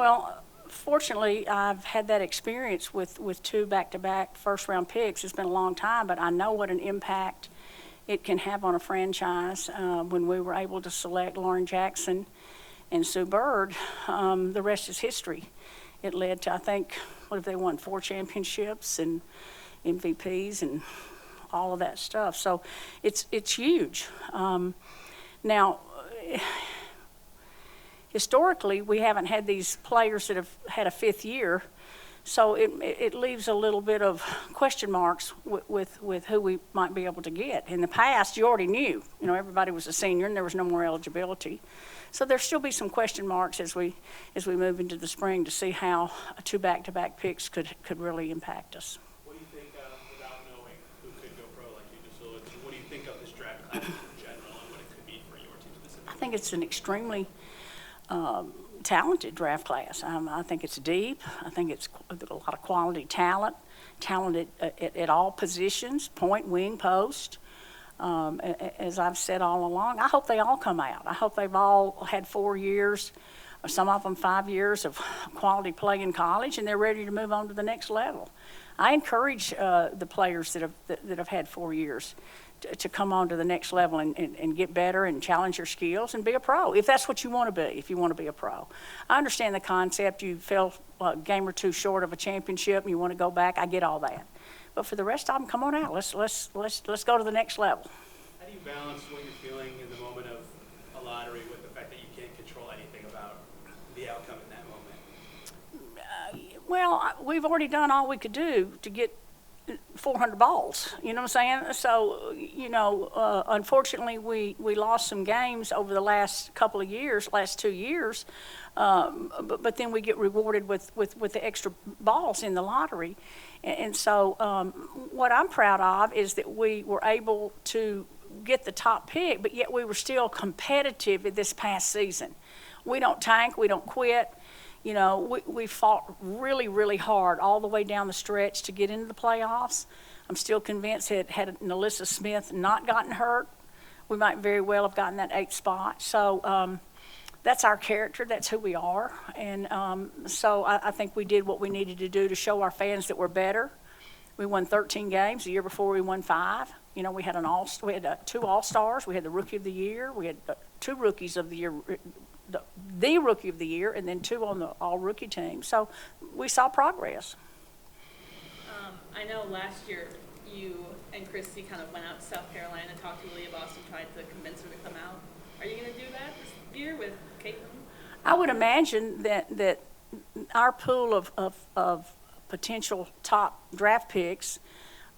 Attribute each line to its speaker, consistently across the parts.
Speaker 1: Well, fortunately, I've had that experience with two back-to-back first-round picks. It's been a long time, but I know what an impact it can have on a franchise. When we were able to select Lauren Jackson and Sue Bird, the rest is history. It led to, I think, what have they won, 4 championships and MVPs and all of that stuff. So it's huge. Now, historically, we haven't had these players that have had a 5th year, so it leaves a little bit of question marks with who we might be able to get. In the past, you already knew. Everybody was a senior and there was no more eligibility. So there'll still be some question marks as we move into the spring to see how 2 back-to-back picks could really impact us.
Speaker 2: What do you think, without knowing who could go pro like you just alluded to, what do you think of this draft class in general and what it could be for your team specifically?
Speaker 1: I think it's an extremely talented draft class. I think it's deep. I think it's a lot of quality talent at all positions, point, wing, post. As I've said all along, I hope they all come out. I hope they've all had 4 years, or some of them 5 years of quality play in college, and they're ready to move on to the next level. I encourage the players that have had 4 years to come on to the next level and get better and challenge your skills and be a pro, if that's what you want to be, if you want to be a pro. I understand the concept. You fell a game or 2 short of a championship and you want to go back. I get all that. But for the rest of them, come on out. Let's go to the next level.
Speaker 2: How do you balance what you're feeling in the moment of a lottery with the fact that you can't control anything about the outcome in that moment?
Speaker 1: Well, we've already done all we could do to get 400 balls, you know what I'm saying? So, unfortunately, we lost some games over the last couple of years, last 2 years, but then we get rewarded with the extra balls in the lottery. And so what I'm proud of is that we were able to get the top pick, but yet we were still competitive in this past season. We don't tank, we don't quit. We fought really, really hard all the way down the stretch to get into the playoffs. I'm still convinced that had Nalissa Smith not gotten hurt, we might very well have gotten that 8th spot. So that's our character. That's who we are. And so I think we did what we needed to do to show our fans that we're better. We won 13 games. The year before, we won 5. We had 2 All-Stars. We had the Rookie of the Year. We had 2 Rookies of the Year. The Rookie of the Year, and then 2 on the all-rookie team. So we saw progress.
Speaker 3: I know last year you and Christy kind of went out to South Carolina and talked to Leah Boston, tried to convince her to come out. Are you going to do that this year with Caitlin?
Speaker 1: I would imagine that our pool of potential top draft picks,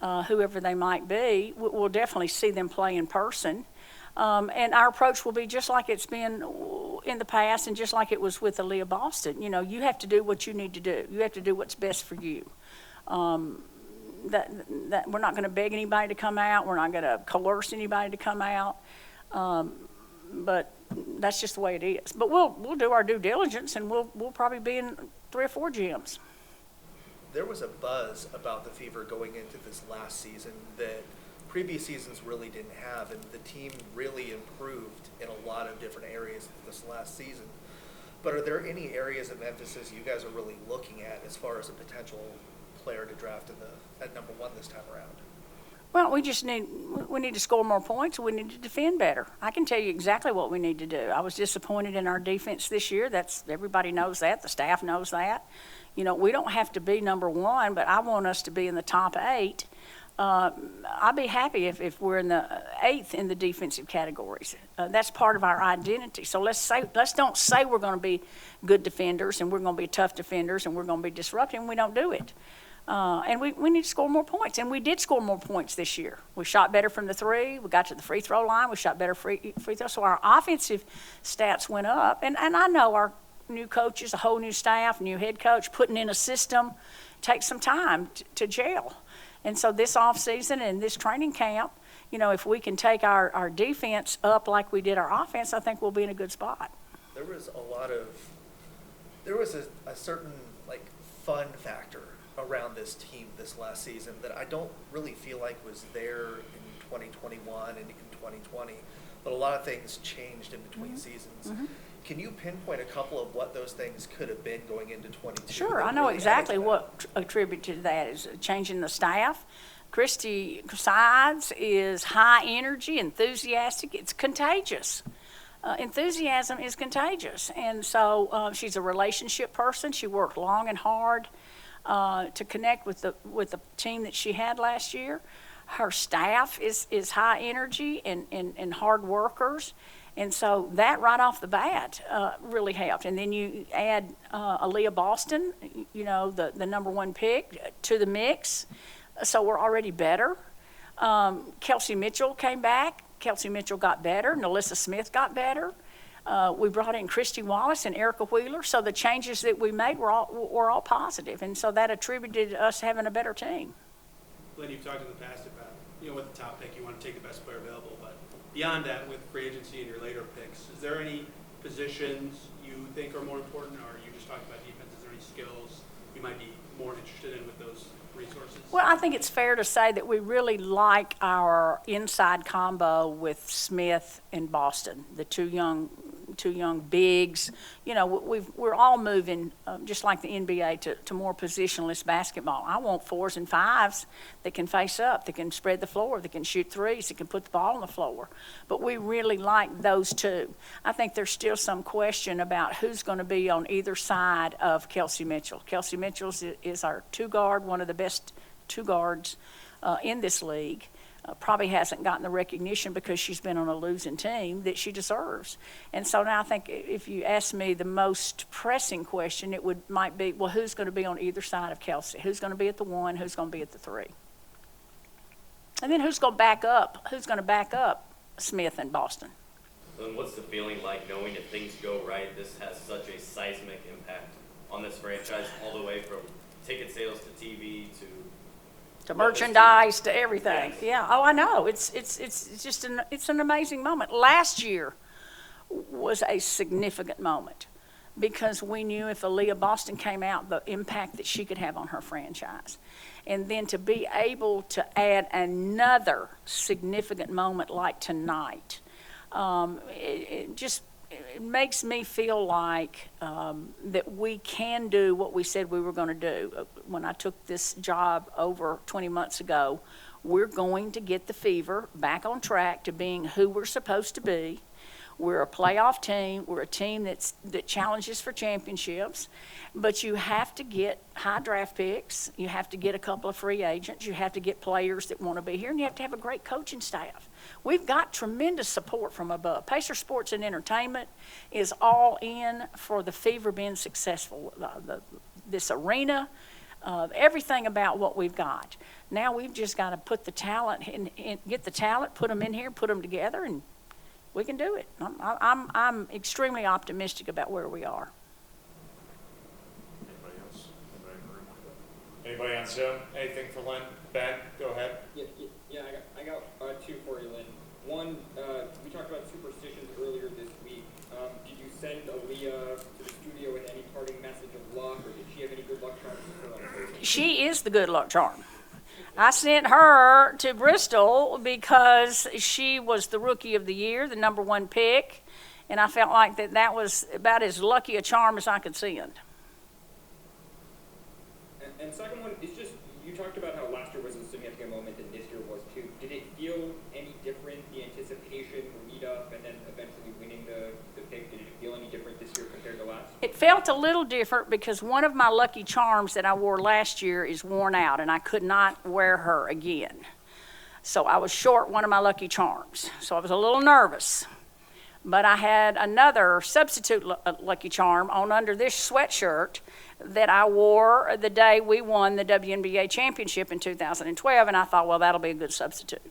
Speaker 1: whoever they might be, we'll definitely see them play in person. And our approach will be just like it's been in the past and just like it was with Aaliyah Boston. You have to do what you need to do. You have to do what's best for you. That we're not going to beg anybody to come out. We're not going to coerce anybody to come out. But that's just the way it is. But we'll do our due diligence, and we'll probably be in 3 or 4 gyms.
Speaker 4: There was a buzz about the Fever going into this last season that previous seasons really didn't have, and the team really improved in a lot of different areas this last season. But are there any areas of emphasis you guys are really looking at as far as a potential player to draft at number 1 this time around?
Speaker 1: Well, we need to score more points. We need to defend better. I can tell you exactly what we need to do. I was disappointed in our defense this year. Everybody knows that. The staff knows that. We don't have to be number 1, but I want us to be in the top 8. I'd be happy if we're in the 8th in the defensive categories. That's part of our identity. So let's don't say we're going to be good defenders and we're going to be tough defenders and we're going to be disruptive, and we don't do it. And we need to score more points, and we did score more points this year. We shot better from the 3. We got to the free throw line. We shot better free throw. So our offensive stats went up, and I know our new coaches, a whole new staff, new head coach, putting in a system takes some time to gel. And so this offseason and this training camp, if we can take our defense up like we did our offense, I think we'll be in a good spot.
Speaker 4: There was a certain fun factor around this team this last season that I don't really feel like was there in 2021 and in 2020. But a lot of things changed in between seasons. Can you pinpoint a couple of what those things could have been going into 22?
Speaker 1: Sure,
Speaker 4: that
Speaker 1: I know
Speaker 4: really
Speaker 1: exactly
Speaker 4: added to
Speaker 1: what attributed to that is changing the staff. Christy Sides is high energy, enthusiastic. It's contagious. Enthusiasm is contagious, and so she's a relationship person. She worked long and hard to connect with the team that she had last year. Her staff is high energy and hard workers. And so that right off the bat really helped. And then you add Aaliyah Boston, you know, the number one pick, to the mix. So we're already better. Kelsey Mitchell came back. Kelsey Mitchell got better. Nalissa Smith got better. We brought in Christy Wallace and Erica Wheeler. So the changes that we made were all positive. And so that attributed to us having a better team.
Speaker 2: Lynn, you've talked in the past about, you know, with the top pick, you want to take the best player available, but beyond that, with free agency and your later picks, is there any positions you think are more important, or you just talked about defense? Is there any skills you might be more interested in with those resources?
Speaker 1: Well, I think it's fair to say that we really like our inside combo with Smith and Boston, the two young bigs. You know, we're all moving, just like the NBA, to more positionless basketball. I want 4s and 5s that can face up, that can spread the floor, that can shoot threes, that can put the ball on the floor. But we really like those two. I think there's still some question about who's going to be on either side of Kelsey Mitchell. Kelsey Mitchell is our two guard, one of the best two guards in this league. Probably hasn't gotten the recognition because she's been on a losing team that she deserves. And so now I think if you ask me the most pressing question, might be, well, who's going to be on either side of Kelsey? Who's going to be at the 1? Who's going to be at the 3? And then who's going to back up? Who's going to back up Smith and Boston?
Speaker 5: And what's the feeling like knowing if things go right, this has such a seismic impact on this franchise, all the way from ticket sales to TV to
Speaker 1: merchandise, to everything.
Speaker 5: Yes.
Speaker 1: Yeah. Oh, I know. It's just an amazing moment. Last year was a significant moment because we knew if Aaliyah Boston came out, the impact that she could have on her franchise. And then to be able to add another significant moment like tonight, it makes me feel like that we can do what we said we were going to do. When I took this job over 20 months ago, we're going to get the Fever back on track to being who we're supposed to be. We're a playoff team. We're a team that challenges for championships. But you have to get high draft picks. You have to get a couple of free agents. You have to get players that want to be here. And you have to have a great coaching staff. We've got tremendous support from above. Pacer Sports and Entertainment is all in for the Fever being successful. This arena, everything about what we've got. Now we've just got to put the talent get the talent, put them in here, put them together, and we can do it. I'm extremely optimistic about where we are.
Speaker 6: Anybody else? Anybody in the room want to go? Anybody on Zoom? Anything for Lynn? Ben, go ahead.
Speaker 7: Yeah, I got two for you, Lynn. One, we talked about superstitions earlier this week. Did you send Aaliyah to the studio with any parting message of luck, or did she have any good luck charms for her on Thursday?
Speaker 1: She is the good luck charm. I sent her to Bristol because she was the Rookie of the Year, the number 1 pick, and I felt like that was about as lucky a charm as I could send.
Speaker 7: And second one is just, you talked about how last year was a significant moment and this year was too. Did it feel any different, the anticipation, the lead up, and then eventually winning the pick? Did it feel any different this year compared to last?
Speaker 1: It felt a little different because one of my lucky charms that I wore last year is worn out, and I could not wear her again. So I was short one of my lucky charms. So I was a little nervous. But I had another substitute lucky charm on under this sweatshirt that I wore the day we won the WNBA championship in 2012, and I thought, well, that'll be a good substitute.